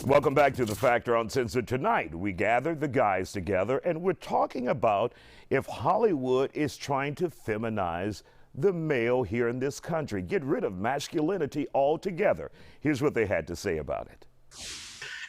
Welcome back to The Factor Uncensored. Tonight, we gathered the guys together and we're talking about if Hollywood is trying to feminize the male here in this country, get rid of masculinity altogether. Here's what they had to say about it.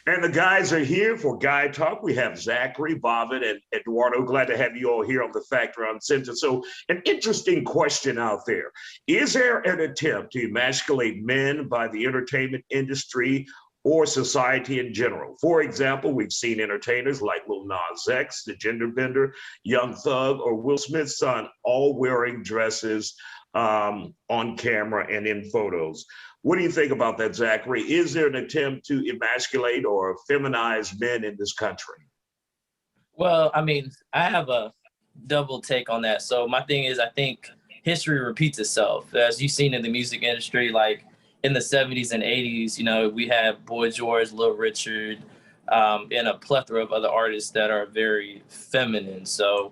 And the guys are here for Guy Talk. We have Zachary, Bhavin, and Eduardo. Glad to have you all here on The Factor Uncensored. So an interesting question out there. Is there an attempt to emasculate men by the entertainment industry or society in general? For example, we've seen entertainers like Lil Nas X, the gender bender, Young Thug, or Will Smith's son, all wearing dresses on camera and in photos. What do you think about that, Zachary? Is there an attempt to emasculate or feminize men in this country? Well, I mean, I have a double take on that. So my thing is, I think history repeats itself. As you've seen in the music industry, like in the 70s and 80s, you know, we have Boy George, Little Richard, and a plethora of other artists that are very feminine. So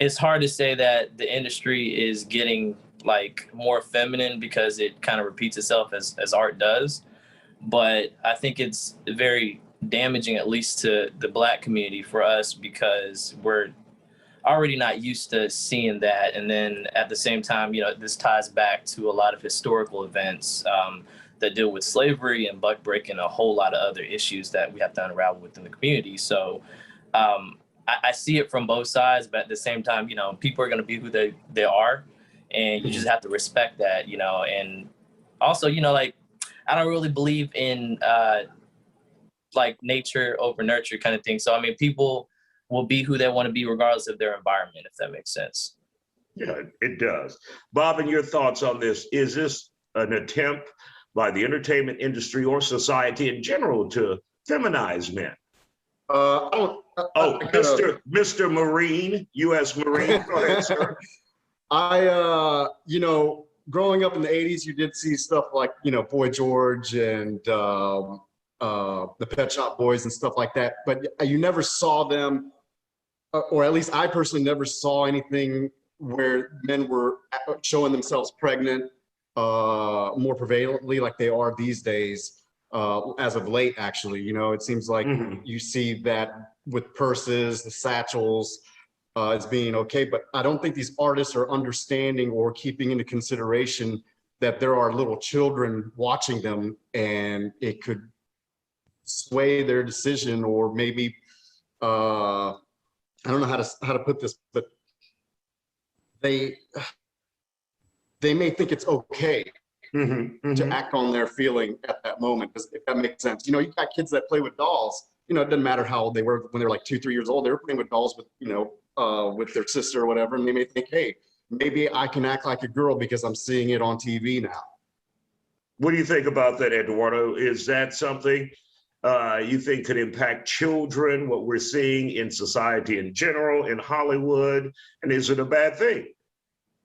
it's hard to say that the industry is getting like more feminine because it kind of repeats itself as art does. But I think it's very damaging, at least to the Black community, for us, because we're already not used to seeing that. And then at the same time, you know, this ties back to a lot of historical events that deal with slavery and buck breaking, a whole lot of other issues that we have to unravel within the community. So I see it from both sides, but at the same time, you know, people are going to be who they are, and you just have to respect that, you know. And also, you know, like, I don't really believe in like nature over nurture kind of thing. So, I mean, people will be who they want to be regardless of their environment, if that makes sense. Yeah, it does. Bob, and your thoughts on this? Is this an attempt by the entertainment industry or society in general to feminize men? Mr. Marine, U.S. Marine, go ahead, sir. You know, growing up in the 80s, you did see stuff like, you know, Boy George and the Pet Shop Boys and stuff like that, but you never saw them, or at least I personally never saw anything where men were showing themselves pregnant more prevalently like they are these days, as of late, actually. You know, it seems like you see that with purses, the satchels, as being okay, but I don't think these artists are understanding or keeping into consideration that there are little children watching them, and it could sway their decision, or maybe I don't know how to put this, but they may think it's okay to act on their feeling at that moment, if that makes sense. You know, you've got kids that play with dolls. You know, it doesn't matter how old they were when they were like 2, 3 years old. They were playing with dolls with, you know, with their sister or whatever, and they may think, hey, maybe I can act like a girl because I'm seeing it on TV now. What do you think about that, Eduardo? Is that something you think could impact children, what we're seeing in society in general, in Hollywood, and is it a bad thing?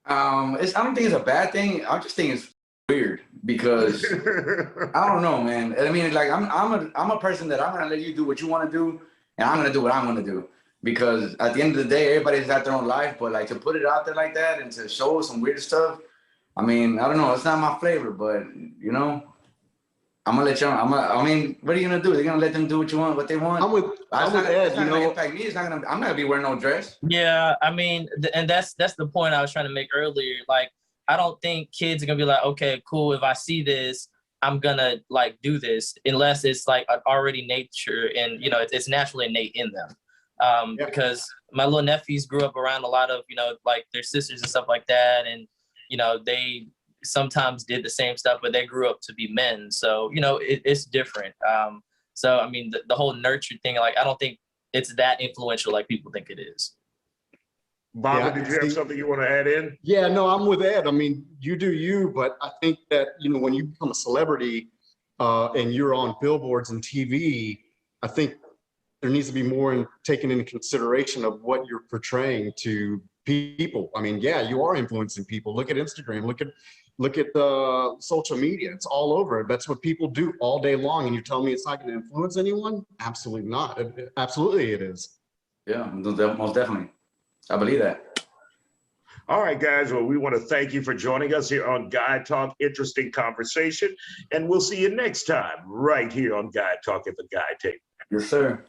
I don't think it's a bad thing. I just think it's weird because I don't know, man. I mean, like, I'm a person that I'm gonna let you do what you want to do, and I'm gonna do what I want to do. Because at the end of the day, everybody's got their own life, but like to put it out there like that and to show some weird stuff, I mean, I don't know, it's not my flavor, but you know, I'm gonna let you. I mean, what are you gonna do? They're gonna let them do what they want. I'm with Ed. You know, impact me. I'm not gonna be wearing no dress. Yeah, I mean, and that's the point I was trying to make earlier. Like, I don't think kids are gonna be like, okay, cool, if I see this, I'm gonna like do this, unless it's like already nature, and you know, it's naturally innate in them. Because my little nephews grew up around a lot of, you know, like their sisters and stuff like that. And, you know, they sometimes did the same stuff, but they grew up to be men. So, you know, it's different. So, I mean, the whole nurture thing, like, I don't think it's that influential like people think it is. Bobby, did you have something you want to add in? Yeah, no, I'm with Ed. I mean, you do you, but I think that, you know, when you become a celebrity and you're on billboards and TV, I think there needs to be more taken into consideration of what you're portraying to people. I mean, yeah, you are influencing people. Look at Instagram. Look at the social media. It's all over. That's what people do all day long. And you tell me it's not going to influence anyone? Absolutely not. Absolutely, it is. Yeah, most definitely. I believe that. All right, guys. Well, we want to thank you for joining us here on Guy Talk. Interesting conversation. And we'll see you next time right here on Guy Talk at the Guy Table. Yes, sir.